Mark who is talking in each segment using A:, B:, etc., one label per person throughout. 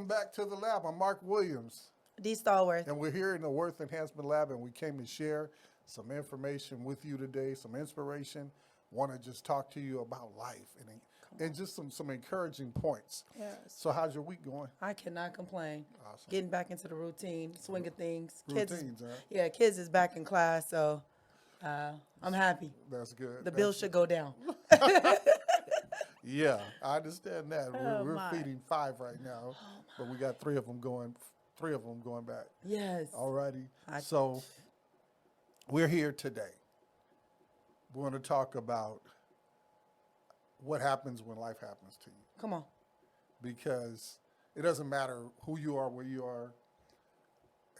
A: back to the lab. I'm Mark Williams.
B: Dee Stallworth.
A: And we're here in the Worth Enhancement Lab, and we came to share some information with you today, some inspiration. Want to just talk to you about life and just some encouraging points.
B: Yes.
A: So how's your week going?
B: I cannot complain.
A: Awesome.
B: Getting back into the routine, swing of things.
A: Routines, huh?
B: Yeah, kids is back in class, so I'm happy.
A: That's good.
B: The bill should go down.
A: Yeah, I understand that.
B: Oh,
A: We're
B: my.
A: feeding 5 right now, but we got 3 of them going back.
B: Yes.
A: Alrighty. So we're here today. We're going to talk about what happens when life happens to you.
B: Come on.
A: Because it doesn't matter who you are, where you are.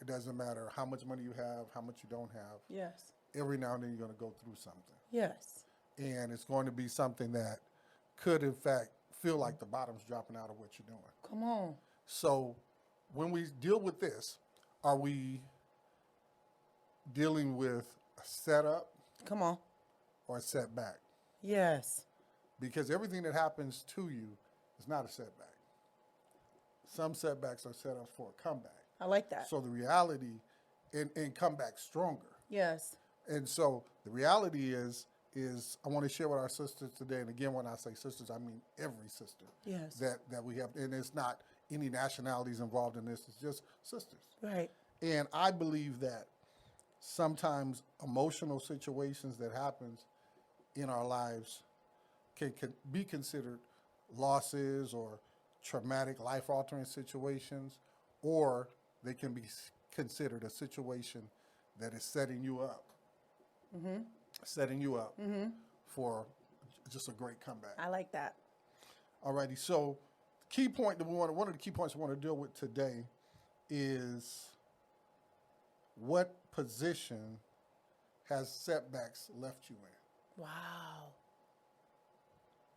A: It doesn't matter how much money you have, how much you don't have.
B: Yes.
A: Every now and then you're going to go through something.
B: Yes.
A: And it's going to be something that could, in fact, feel like the bottom's dropping out of what you're doing.
B: Come on.
A: So when we deal with this, are we dealing with a setup
B: Come on.
A: or a setback?
B: Yes.
A: Because everything that happens to you is not a setback. Some setbacks are set up for a comeback.
B: I like that.
A: So the reality, and come back stronger.
B: Yes.
A: And so the reality is I want to share with our sisters today, and again, when I say sisters, I mean every sister.
B: Yes.
A: That we have, and it's not any nationalities involved in this, it's just sisters.
B: Right.
A: And I believe that sometimes emotional situations that happens in our lives can be considered losses or traumatic, life-altering situations, or they can be considered a situation that is setting you up.
B: Mm-hmm.
A: Setting you up for just a great comeback.
B: I like that.
A: Alrighty, so one of the key points we want to deal with today is what position has setbacks left you in?
B: Wow.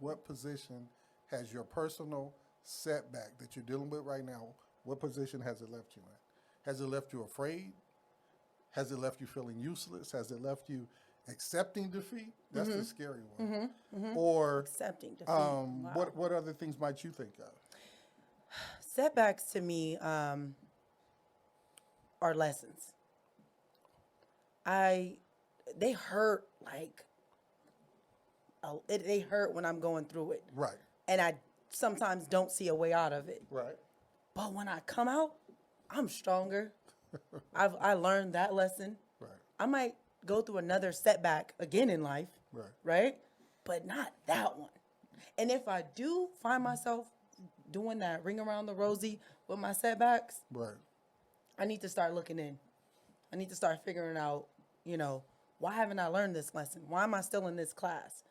A: What position has your personal setback that you're dealing with right now, what position has it left you in? Has it left you afraid? Has it left you feeling useless? Has it left you accepting defeat? That's the scary one. Or
B: Accepting defeat. Wow.
A: what other things might you think of?
B: Setbacks to me are lessons. They hurt they hurt when I'm going through it.
A: Right.
B: And I sometimes don't see a way out of it.
A: Right.
B: But when I come out, I'm stronger. I learned that lesson.
A: Right.
B: I might go through another setback again in life.
A: Right.
B: Right? But not that one. And if I do find myself doing that ring around the rosy with my setbacks,
A: Right.
B: I need to start looking in. I need to start figuring out, why haven't I learned this lesson? Why am I still in this class?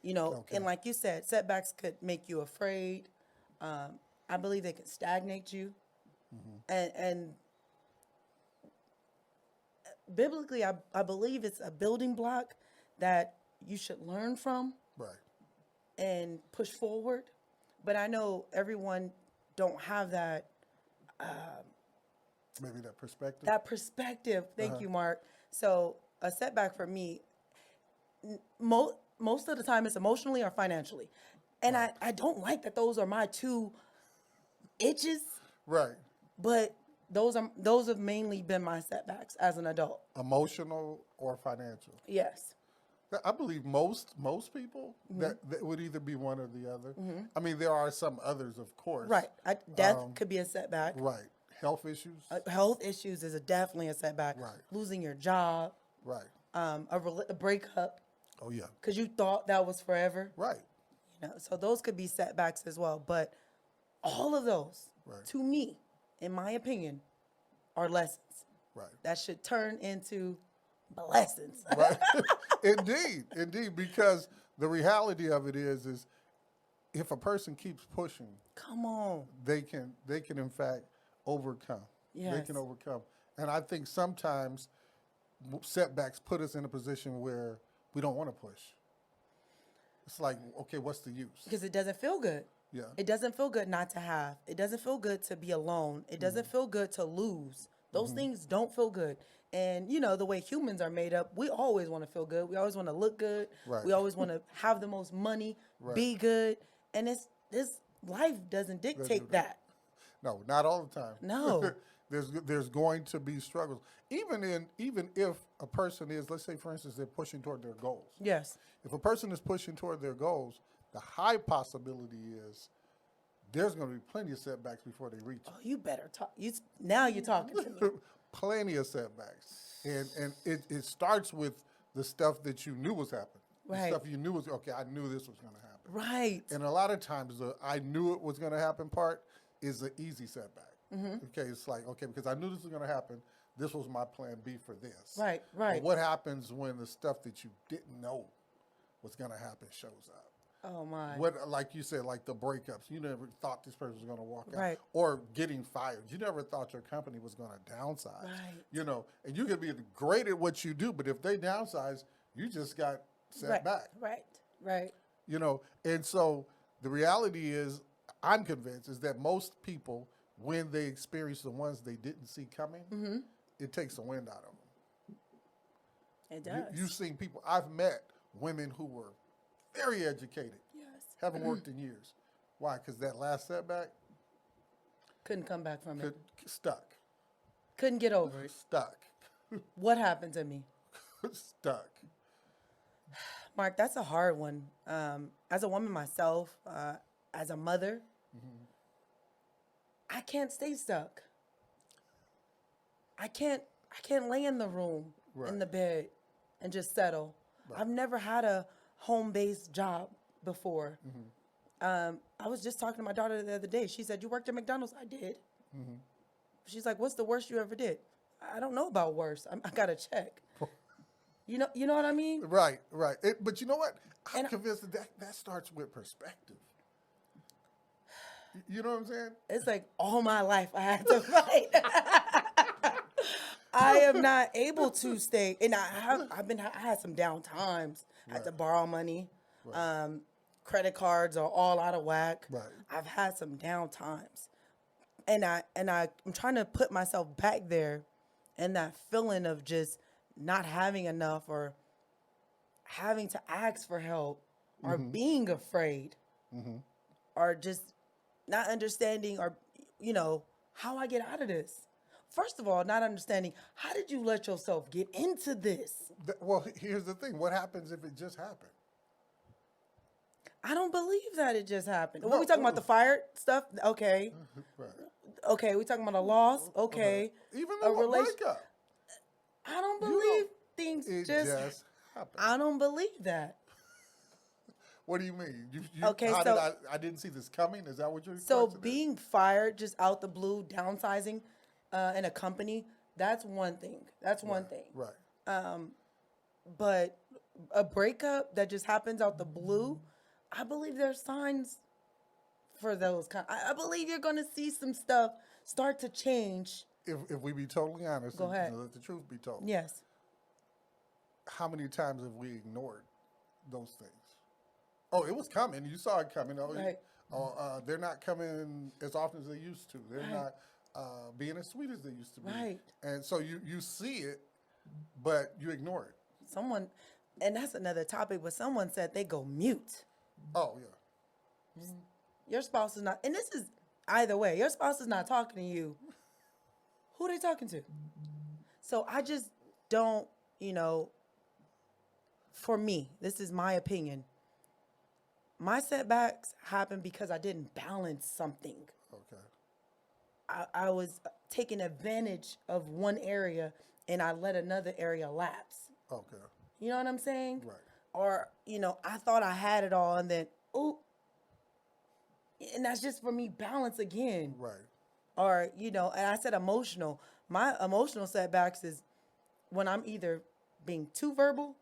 A: Okay.
B: And like you said, setbacks could make you afraid. I believe they could stagnate you. And biblically, I believe it's a building block that you should learn from
A: Right.
B: and push forward. But I know everyone don't have that
A: Maybe that perspective.
B: Thank you, Mark. So a setback for me, most of the time it's emotionally or financially. And I don't like that those are my two itches,
A: Right.
B: but those have mainly been my setbacks as an adult.
A: Emotional or financial.
B: Yes.
A: I believe most people that would either be one or the other. I mean, there are some others, of course.
B: Right. Death could be a setback.
A: Right. Health issues.
B: Health issues is definitely a setback.
A: Right.
B: Losing your job.
A: Right.
B: A breakup
A: Oh, yeah.
B: because you thought that was forever.
A: Right.
B: So those could be setbacks as well. But all of those,
A: Right.
B: to me, in my opinion, are lessons
A: Right.
B: that should turn into blessings.
A: Right. Indeed. Because the reality of it is if a person keeps pushing,
B: Come on.
A: they can in fact overcome. They
B: Yes.
A: can overcome. And I think sometimes setbacks put us in a position where we don't want to push. It's like, okay, what's the use?
B: Because it doesn't feel good.
A: Yeah.
B: It doesn't feel good not to have. It doesn't feel good to be alone. It doesn't feel good to lose. Those things don't feel good. And, the way humans are made up, we always want to feel good. We always want to look good.
A: Right.
B: We always want to have the most money,
A: Right.
B: be good. And this life doesn't dictate that.
A: No, not all the time.
B: No.
A: there's going to be struggles. Even if a person is, let's say for instance, they're pushing toward their goals.
B: Yes.
A: If a person is pushing toward their goals, the high possibility is there's going to be plenty of setbacks before they reach
B: Oh, you better talk. Now you're talking to me.
A: it. Plenty of setbacks. And it starts with the stuff that you knew was happening.
B: Right.
A: The stuff you knew was, okay, I knew this was going to happen.
B: Right.
A: And a lot of times the I knew it was going to happen part is an easy setback. Okay, it's like, okay, because I knew this was going to happen. This was my plan B for this.
B: Right.
A: But what happens when the stuff that you didn't know was going to happen shows up?
B: Oh my.
A: What, like you said, like the breakups. You never thought this person was going to walk out.
B: Right.
A: Or getting fired. You never thought your company was going to downsize.
B: Right.
A: You know, and you could be great at what you do, but if they downsize, you just got set back.
B: Right.
A: You know, and so the reality is, I'm convinced, is that most people, when they experience the ones they didn't see coming, it takes the wind out of them.
B: It does.
A: You've seen people, I've met women who were very educated,
B: Yes.
A: haven't worked in years. Why? Because that last setback,
B: Couldn't come back from it.
A: stuck.
B: Couldn't get over it.
A: Stuck.
B: What happened to me?
A: Stuck.
B: Mark, that's a hard one. As a woman myself, as a mother, I can't stay stuck. I can't lay in the room, in the bed, and just settle. I've never had a home-based job before. I was just talking to my daughter the other day. She said, "You worked at McDonald's?" I did. She's like, "What's the worst you ever did?" I don't know about worst. I got to check. You know what I mean?
A: Right. But you know what? I'm
B: And
A: convinced that starts with perspective. You know what I'm saying?
B: It's like all my life I had to fight. I am not able to stay, and I had some down times. I had to borrow money. Credit cards are all out of whack.
A: Right.
B: I've had some down times, and I'm trying to put myself back there, and that feeling of just not having enough or having to ask for help or being afraid or just not understanding or, how I get out of this. First of all, not understanding, how did you let yourself get into this?
A: Well, here's the thing. What happens if it just happened?
B: I don't believe that it just happened. What we talking about, the fire stuff? Okay.
A: Right.
B: Okay, we talking about a loss? Okay.
A: Even
B: a
A: a
B: relation.
A: breakup.
B: I don't believe things
A: It
B: just
A: happened.
B: I don't believe that.
A: What do you mean?
B: Okay,
A: how
B: so-
A: did I didn't see this coming? Is that what you're
B: So
A: questioning?
B: being fired just out the blue, downsizing in a company, that's one thing. That's one thing.
A: Right.
B: But a breakup that just happens out the blue, I believe there's signs for those kind. I believe you're going to see some stuff start to change.
A: If we be totally honest,
B: Go ahead.
A: let the truth be told.
B: Yes.
A: How many times have we ignored those things? Oh, it was coming. You saw it coming. Oh,
B: Right.
A: They're not coming as often as they used to. They're not being as sweet as they used to be.
B: Right.
A: And so you see it, but you ignore it.
B: Someone, and that's another topic, but someone said they go mute.
A: Oh, yeah.
B: Your spouse is not, and this is either way, your spouse is not talking to you. Who are they talking to? So I just don't, for me, this is my opinion. My setbacks happened because I didn't balance something.
A: Okay.
B: I was taking advantage of one area and I let another area lapse.
A: Okay.
B: You know what I'm saying?
A: Right.
B: Or, I thought I had it all and then, ooh. And that's just for me, balance again.
A: Right.
B: Or, and I said emotional. My emotional setbacks is when I'm either being too verbal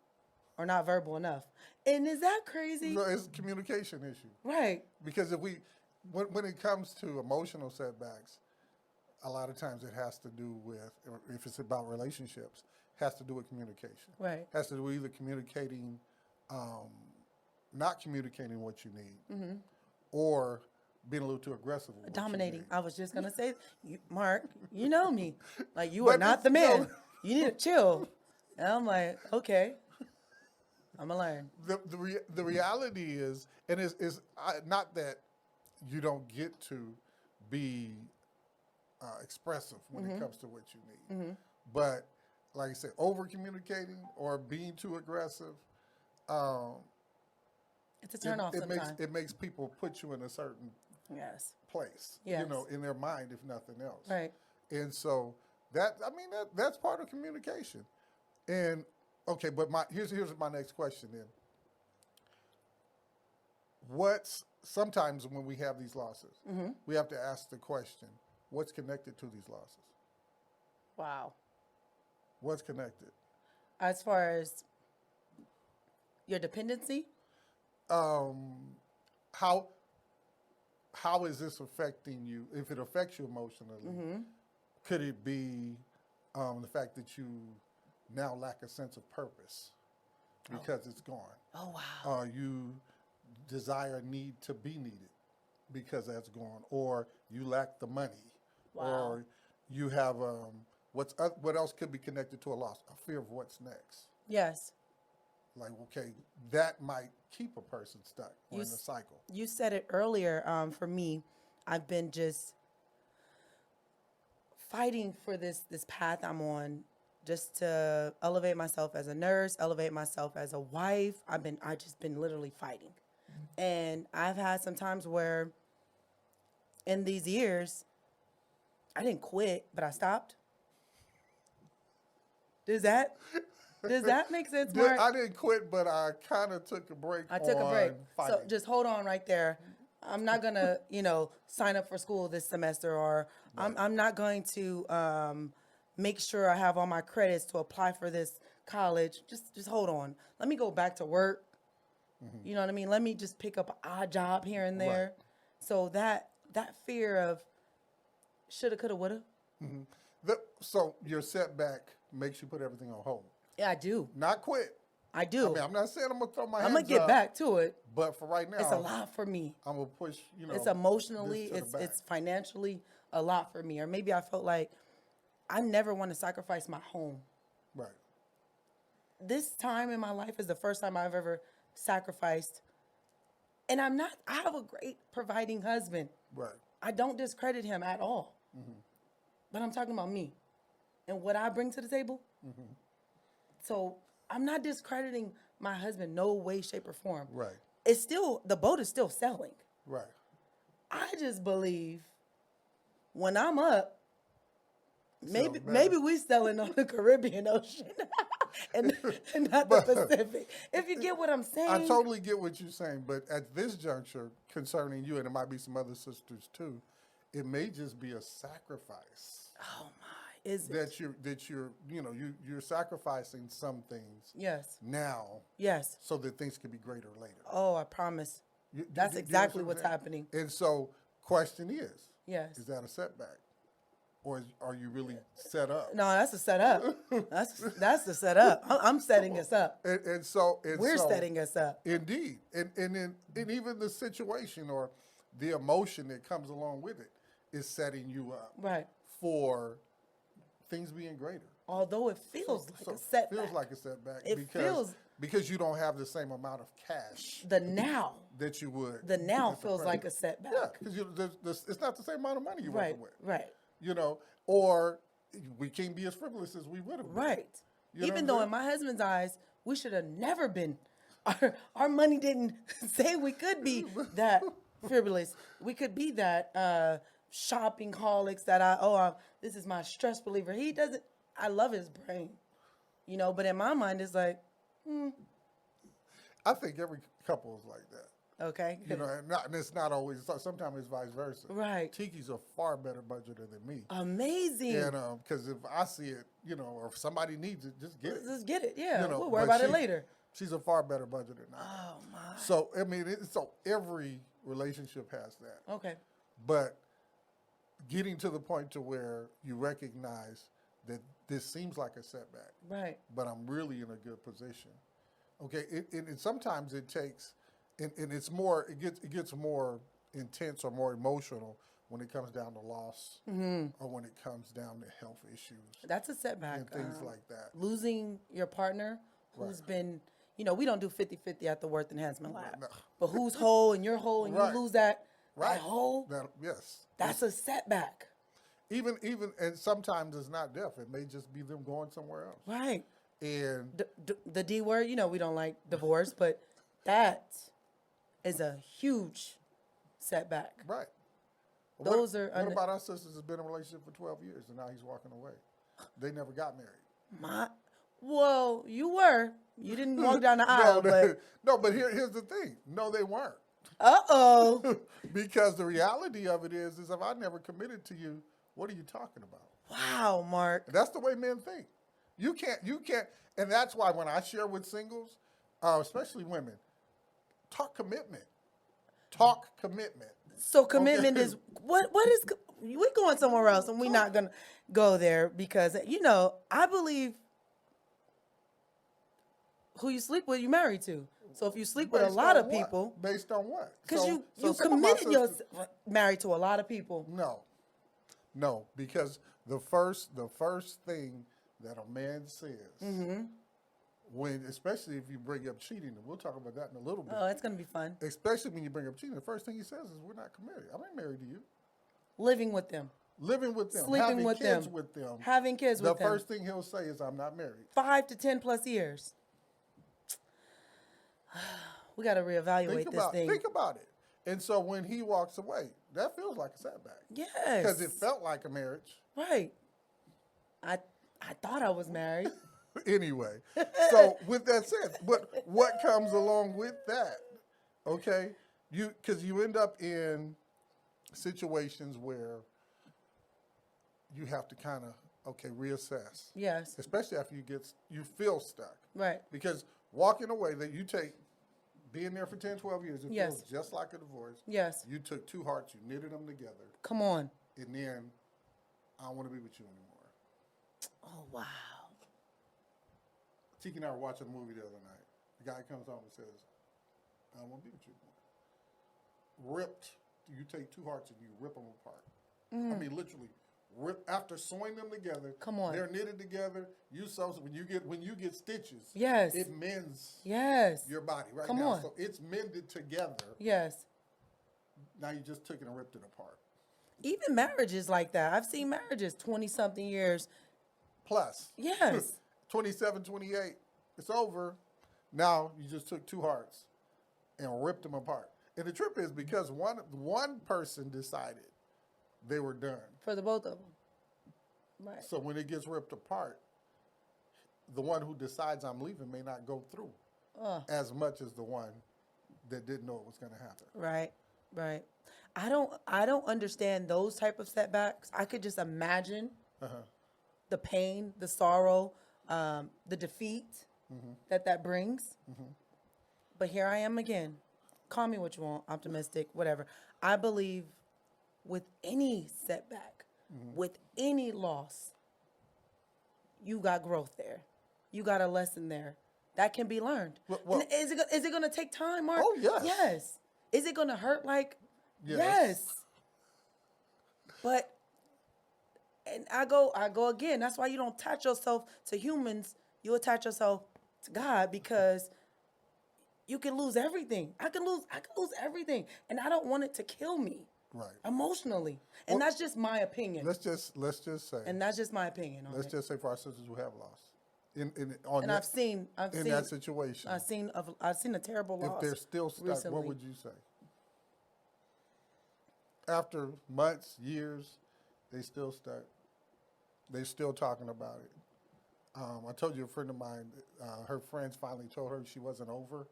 B: or not verbal enough. And is that crazy?
A: So it's a communication issue.
B: Right.
A: Because when it comes to emotional setbacks, a lot of times it has to do with, if it's about relationships, has to do with communication.
B: Right.
A: Has to do with either communicating, not communicating what you need, or being a little too aggressive with what you
B: Dominating.
A: need.
B: I was just going to say, Mark, you know me. Like, you
A: But
B: are not the
A: it's,
B: man. You need to chill. And I'm like, okay. I'm going to learn.
A: The reality is, and it's not that you don't get to be expressive when it comes to what you need. But like I said, over communicating or being too aggressive,
B: It's a turn off sometimes.
A: it makes people put you in a certain
B: Yes.
A: place,
B: Yes.
A: in their mind, if nothing else.
B: Right.
A: And so that's part of communication. And okay, but here's my next question then. Sometimes when we have these losses, we have to ask the question, what's connected to these losses?
B: Wow.
A: What's connected?
B: As far as your dependency?
A: How is this affecting you? If it affects you emotionally, could it be the fact that you now lack a sense of purpose because it's gone?
B: Oh, wow.
A: You desire need to be needed because that's gone, or you lack the money, or you have what else could be connected to a loss? A fear of what's next.
B: Yes.
A: Like, okay, that might keep a person stuck or in a cycle.
B: You said it earlier. For me, I've been just fighting for this path I'm on, just to elevate myself as a nurse, elevate myself as a wife. I just been literally fighting. And I've had some times where in these years, I didn't quit, but I stopped. Does that make sense, Mark?
A: I didn't quit, but I kind of took a break.
B: I took a break.
A: Fighting.
B: So just hold on right there. I'm not gonna, sign up for school this semester, or I'm not going to make sure I have all my credits to apply for this college. Just hold on. Let me go back to work. You know what I mean? Let me just pick up an odd job here and there.
A: Right.
B: So that fear of shoulda, coulda, woulda.
A: So your setback makes you put everything on hold.
B: Yeah, I do.
A: Not quit.
B: I do.
A: I mean, I'm not saying I'm gonna throw my hands
B: I'm gonna get
A: up,
B: back to it.
A: but for right now,
B: It's a lot for me.
A: I'm gonna push.
B: It's emotionally,
A: this to the back.
B: it's financially a lot for me. Or maybe I felt like I never want to sacrifice my home.
A: Right.
B: This time in my life is the first time I've ever sacrificed. And I have a great providing husband.
A: Right.
B: I don't discredit him at all. But I'm talking about me and what I bring to the table. So I'm not discrediting my husband, no way, shape, or form.
A: Right.
B: It's still, the boat is still sailing.
A: Right.
B: I just believe when I'm up, maybe we selling on the Caribbean Ocean and not the Pacific. If you get what I'm saying.
A: I totally get what you're saying, but at this juncture, concerning you, and it might be some other sisters too, it may just be a sacrifice.
B: Oh my, is it?
A: That you're sacrificing some things.
B: Yes.
A: Now.
B: Yes.
A: So that things can be greater later.
B: Oh, I promise. That's exactly what's happening.
A: And so, question is.
B: Yes.
A: Is that a setback? Or are you really set up?
B: No, that's a setup. That's the setup. I'm setting us up.
A: And
B: we're setting us up.
A: Indeed, and even the situation or the emotion that comes along with it is setting you up,
B: right, for
A: things being greater.
B: Although it feels like a setback.
A: Feels like a setback. Because you don't have the same amount of cash.
B: The now
A: that you would.
B: The now feels like a setback.
A: Yeah, because it's not the same amount of money you're working with.
B: Right.
A: Or we can't be as frivolous as we would have been.
B: Right. Even though in my husband's eyes, we should have never been. Our money didn't say we could be that frivolous. We could be that shopping holics that this is my stress reliever. He doesn't. I love his brain. But in my mind, it's like,
A: I think every couple is like that.
B: Okay.
A: And it's not always. Sometimes it's vice versa.
B: Right.
A: Tiki's a far better budgeter than me.
B: Amazing.
A: And because if I see it, or if somebody needs it, just get it.
B: Just get it. Yeah. We'll worry about it later.
A: She's a far better budgeter than I am.
B: Oh my.
A: So so every relationship has that.
B: Okay.
A: But getting to the point to where you recognize that this seems like a setback.
B: Right.
A: But I'm really in a good position. Okay. And sometimes it takes. And it's more. It gets more intense or more emotional when it comes down to loss, or when it comes down to health issues.
B: That's a setback.
A: And things like that.
B: Losing your partner, who's been, we don't do 50-50 at the Worth Enhancement Lab.
A: No.
B: But who's whole and you're whole and you lose that whole.
A: Yes.
B: That's a setback.
A: and sometimes it's not death. It may just be them going somewhere else.
B: Right.
A: And
B: The D word, we don't like divorce, but that is a huge setback.
A: right.
B: Those are
A: What about our sisters that's been in a relationship for 12 years and now he's walking away? They never got married.
B: Well, you were. You didn't walk down the aisle, but
A: no, but here's the thing. No, they weren't.
B: uh-oh.
A: Because the reality of it is if I never committed to you, what are you talking about?
B: Wow, Mark.
A: That's the way men think. You can't, and that's why when I share with singles, especially women, talk commitment.
B: So commitment
A: Okay.
B: is what is we're going somewhere else and we're not gonna go there because I believe who you sleep with you married to. So if you sleep with a
A: Based
B: lot
A: on
B: of
A: what?
B: people,
A: Based on what?
B: because
A: So
B: you
A: some of my
B: committed yourself married to a lot of people.
A: No, because the first thing that a man says, when, especially if you bring up cheating, and we'll talk about that in a little bit.
B: Oh, it's gonna be fun.
A: Especially when you bring up cheating, the first thing he says is, "We're not committed. I'm not married to you."
B: Living with them,
A: Living with them,
B: sleeping
A: having
B: with
A: kids
B: them,
A: with them,
B: having kids
A: the
B: with them.
A: first thing he'll say is, "I'm not married."
B: 5 to 10 plus years. We got to reevaluate this thing.
A: Think about it. And so when he walks away, that feels like a setback.
B: Yes.
A: Because it felt like a marriage.
B: Right. I thought I was married.
A: Anyway, so with that said, what comes along with that? Okay, because you end up in situations where you have to kind of reassess.
B: Yes.
A: Especially after you feel stuck.
B: Right.
A: Because walking away, that you take being there for 10, 12 years, it
B: Yes.
A: feels just like a divorce.
B: Yes.
A: You took two hearts, you knitted them together,
B: Come on.
A: and then I don't want to be with you anymore.
B: Oh, wow.
A: Tiki and I were watching a movie the other night. The guy comes home and says, I don't want to be with you anymore. Ripped. You take two hearts and you rip them apart. I mean, literally, after sewing them together.
B: Come on.
A: They're knitted together. You sew, when you get stitches.
B: Yes.
A: It mends.
B: Yes.
A: Your body right
B: Come
A: now.
B: on.
A: So it's mended together.
B: Yes.
A: Now you just took it and ripped it apart.
B: Even marriages like that. I've seen marriages 20-something years.
A: Plus.
B: Yes.
A: 27, 28. It's over. Now you just took two hearts and ripped them apart. And the trip is because one person decided they were done.
B: For the both of them. Right.
A: So when it gets ripped apart, the one who decides I'm leaving may not go through as much as the one that didn't know it was going to happen.
B: Right. Right. I don't understand those type of setbacks. I could just imagine the pain, the sorrow, the defeat that brings. But here I am again. Call me what you want, optimistic, whatever. I believe with any setback, with any loss, you got growth there. You got a lesson there that can be learned.
A: Well,
B: And is it going to take time, Mark?
A: Oh, yes.
B: Yes. Is it going to hurt like?
A: Yes.
B: But, and I go again. That's why you don't attach yourself to humans. You attach yourself to God, because you can lose everything. I can lose everything. And I don't want it to kill me.
A: Right.
B: Emotionally. And that's just my opinion.
A: Let's just say.
B: And that's just my opinion on
A: Let's
B: it.
A: just say for our sisters who have lost.
B: I've seen
A: that situation.
B: I've seen a terrible loss.
A: If they're still stuck,
B: recently.
A: what would you say? After months, years, they still stuck. They're still talking about it. I told you a friend of mine, her friends finally told her she wasn't over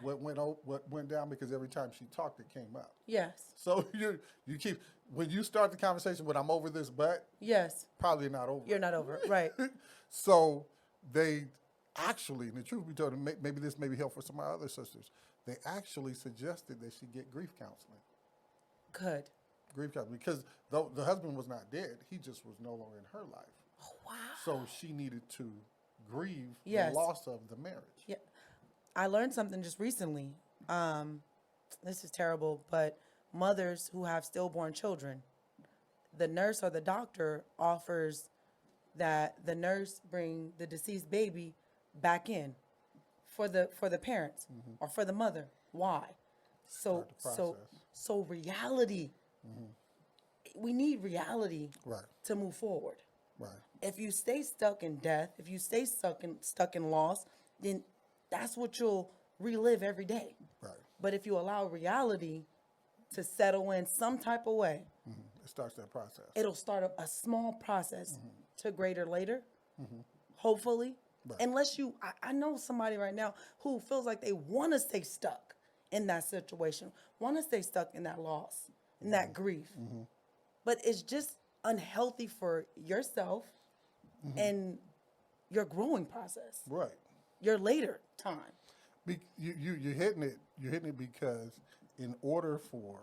A: what went down, because every time she talked, it came up.
B: Yes.
A: So you keep, when you start the conversation with "I'm over this," but
B: Yes.
A: probably not over.
B: You're not over it. Right.
A: So they actually, and the truth be told, maybe this may be helpful for some of my other sisters, they actually suggested that she get grief counseling.
B: Good.
A: Grief counseling, because though the husband was not dead, he just was no longer in her life.
B: Oh, wow.
A: So she needed to grieve
B: Yes.
A: the loss of the marriage.
B: Yeah. I learned something just recently. This is terrible, but mothers who have stillborn children, the nurse or the doctor offers that the nurse bring the deceased baby back in for the parents or for the mother. Why? So
A: Start the process.
B: reality we need reality
A: Right.
B: to move forward.
A: Right.
B: If you stay stuck in death, if you stay stuck in loss, then that's what you'll relive every day.
A: Right.
B: But if you allow reality to settle in some type of way,
A: It starts that process.
B: it'll start a small process to greater later, hopefully.
A: Right.
B: Unless I know somebody right now who feels like they want to stay stuck in that situation, want to stay stuck in that loss, in that grief. But it's just unhealthy for yourself and your growing process,
A: Right.
B: your later time.
A: You're hitting it. You're hitting it because in order for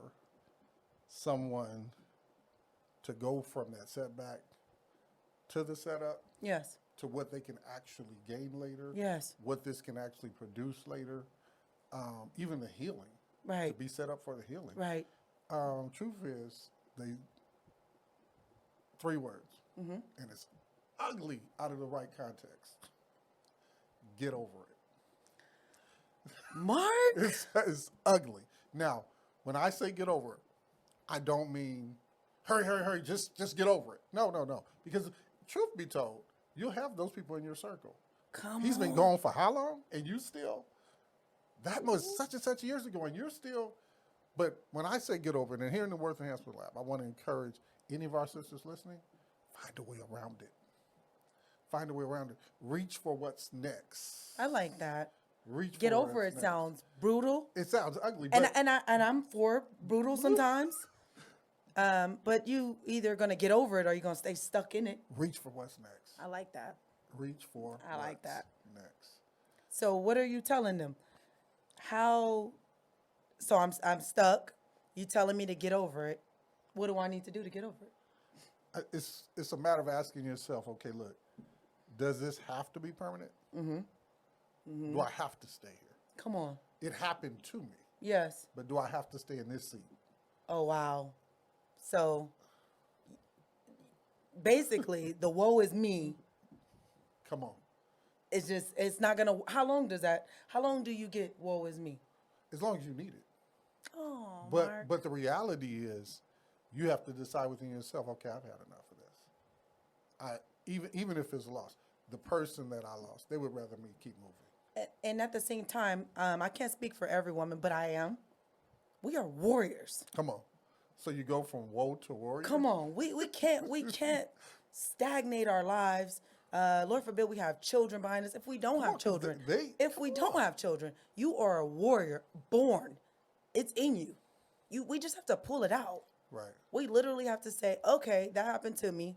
A: someone to go from that setback to the setup
B: Yes.
A: to what they can actually gain later,
B: Yes.
A: what this can actually produce later, even the healing, to
B: Right.
A: be set up for the healing.
B: Right.
A: Truth is, they 3 words, and it's ugly out of the right context. Get over it.
B: Mark.
A: It's ugly. Now, when I say get over it, I don't mean hurry, just get over it. No. Because truth be told, you'll have those people in your circle. He's been gone for how long? And you still, that was such and such years ago, and you're still, but when I say get over it, and here in the Worth Enhancement Lab, I want to encourage any of our sisters listening, find a way around it. Find a way around it. Reach for what's next.
B: I like that.
A: Reach
B: Get
A: for
B: over
A: what's
B: it
A: next.
B: sounds brutal.
A: It sounds ugly,
B: And
A: but
B: I'm for brutal sometimes. But you either gonna get over it or you're gonna stay stuck in it.
A: reach for what's next.
B: I like that.
A: Reach for
B: I like
A: what's
B: that.
A: next.
B: So what are you telling them? How? So I'm stuck. You telling me to get over it? What do I need to do to get over it?
A: It's a matter of asking yourself, okay, look, does this have to be permanent? Do I have to stay here?
B: Come on.
A: It happened to me,
B: Yes.
A: but do I have to stay in this seat?
B: Oh wow. So basically, the woe is me.
A: Come on.
B: It's not gonna. How long do you get woe is me?
A: As long as you need it.
B: Oh,
A: But but the reality is, you have to decide within yourself, okay, I've had enough of this. Even if it's a loss, the person that I lost, they would rather me keep moving.
B: And at the same time, I can't speak for every woman, but I am. We are warriors.
A: Come on. So you go from woe to warrior?
B: Come on, we can't stagnate our lives. Lord forbid we have children behind us. If we don't have children, you are a warrior born. It's in you. We just have to pull it out.
A: Right.
B: We literally have to say, okay, that happened to me.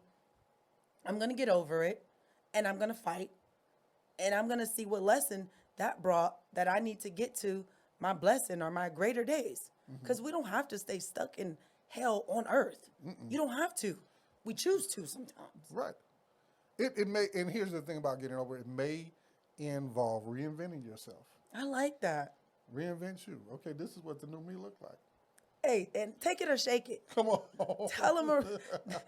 B: I'm gonna get over it, and I'm gonna fight, and I'm gonna see what lesson that brought that I need to get to my blessing or my greater days. Because we don't have to stay stuck in hell on earth. You don't have to. We choose to sometimes.
A: Right. It may, and here's the thing about getting over it, it may involve reinventing yourself.
B: I like that.
A: Reinvent you. Okay, this is what the new me looked like.
B: Hey, and take it or shake it.
A: Come on.
B: Tell them,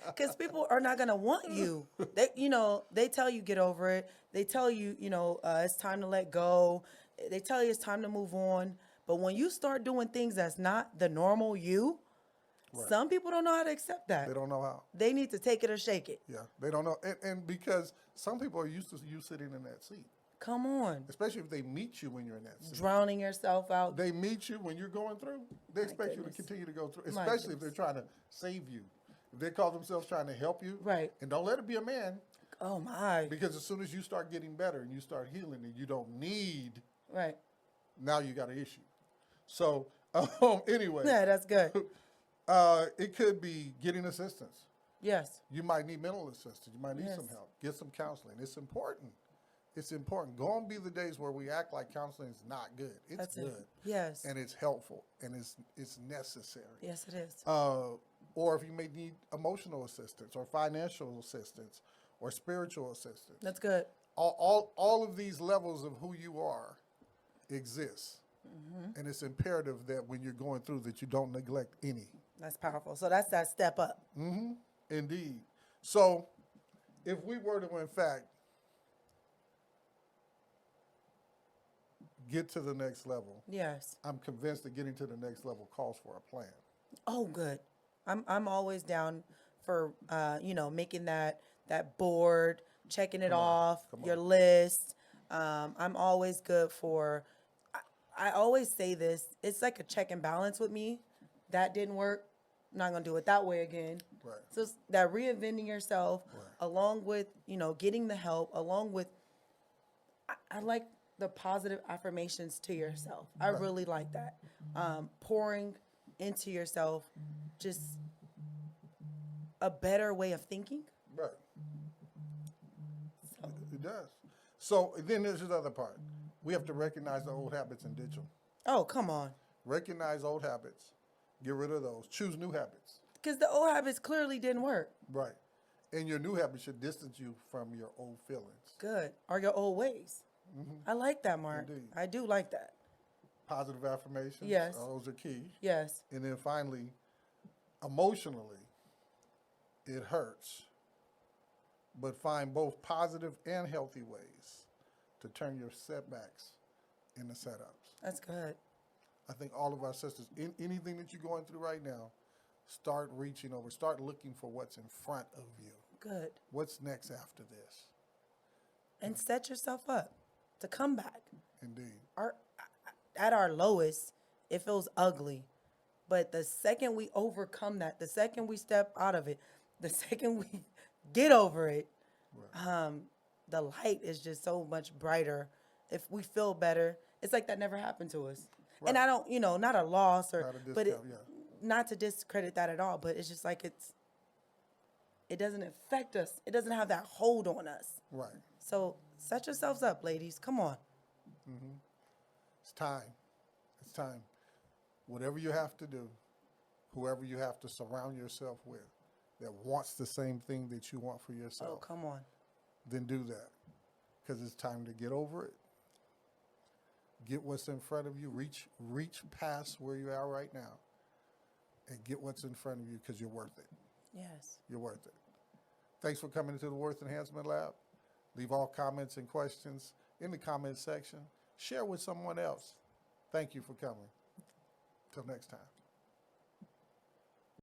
B: because people are not gonna want you. They tell you get over it. They tell you, it's time to let go. They tell you it's time to move on. But when you start doing things that's not the normal you,
A: Right.
B: some people don't know how to accept that.
A: They don't know how.
B: They need to take it or shake it.
A: Yeah, they don't know. And because some people are used to you sitting in that seat,
B: Come on.
A: especially if they meet you when you're in that seat.
B: Drowning yourself out.
A: They meet you when you're going through. They expect you to
B: goodness.
A: continue to go through,
B: My
A: especially if they're
B: goodness.
A: trying to save you. If they call themselves trying to help you.
B: Right.
A: And don't let it be a man,
B: Oh my.
A: because as soon as you start getting better and you start healing and you don't need,
B: Right.
A: now you got an issue. So anyway,
B: Yeah, that's good.
A: it could be getting assistance.
B: Yes.
A: You might need mental assistance. You might need some
B: Yes.
A: help. Get some counseling. It's important. It's important. Gonna be the days where we act like counseling is not good. It's
B: That's
A: good.
B: it. Yes.
A: And it's helpful and it's necessary.
B: Yes, it is.
A: Or if you may need emotional assistance or financial assistance or spiritual assistance.
B: That's good.
A: All of these levels of who you are exist. And it's imperative that when you're going through that you don't neglect any.
B: That's powerful. So that's that step up.
A: Indeed. So if we were to, in fact, get to the next level,
B: Yes.
A: I'm convinced that getting to the next level calls for a plan.
B: Oh, good. I'm always down for making that board, checking it
A: Come on,
B: off,
A: come
B: your
A: on.
B: list. I'm always good for. I always say this. It's like a check and balance with me. That didn't work. I'm not gonna do it that way again.
A: Right.
B: So it's that reinventing yourself,
A: Right.
B: along with getting the help, along with I like the positive affirmations to yourself. I
A: Right.
B: really like that. Pouring into yourself, just a better way of thinking.
A: Right.
B: So,
A: It does. So then there's this other part. We have to recognize the old habits and ditch them.
B: oh, come on.
A: Recognize old habits, get rid of those, choose new habits.
B: Because the old habits clearly didn't work.
A: Right. And your new habits should distance you from your old feelings.
B: Good. Or your old ways. I like that, Mark.
A: Indeed.
B: I do like that.
A: Positive affirmations,
B: Yes.
A: those are key.
B: Yes.
A: And then finally, emotionally, it hurts, but find both positive and healthy ways to turn your setbacks into setups.
B: That's good.
A: I think all of our sisters, in anything that you're going through right now, start reaching over, start looking for what's in front of you.
B: Good.
A: What's next after this?
B: And set yourself up to come back.
A: Indeed.
B: At our lowest, it feels ugly. But the second we overcome that, the second we step out of it, the second we get over it,
A: Right.
B: the light is just so much brighter. If we feel better, it's like that never happened to us. And
A: Right.
B: I don't, not a loss or,
A: Not a
B: but
A: discount, yeah.
B: not to discredit that at all. But it's just like it doesn't affect us. It doesn't have that hold on us.
A: Right.
B: So set yourselves up, ladies. Come on.
A: It's time. It's time. Whatever you have to do, whoever you have to surround yourself with that wants the same thing that you want for
B: Oh,
A: yourself,
B: come on.
A: then do that. Because it's time to get over it. Get what's in front of you. Reach past where you are right now and get what's in front of you because you're worth it.
B: Yes.
A: You're worth it. Thanks for coming into the Worth Enhancement Lab. Leave all comments and questions in the comments section. Share with someone else. Thank you for coming. Till next time.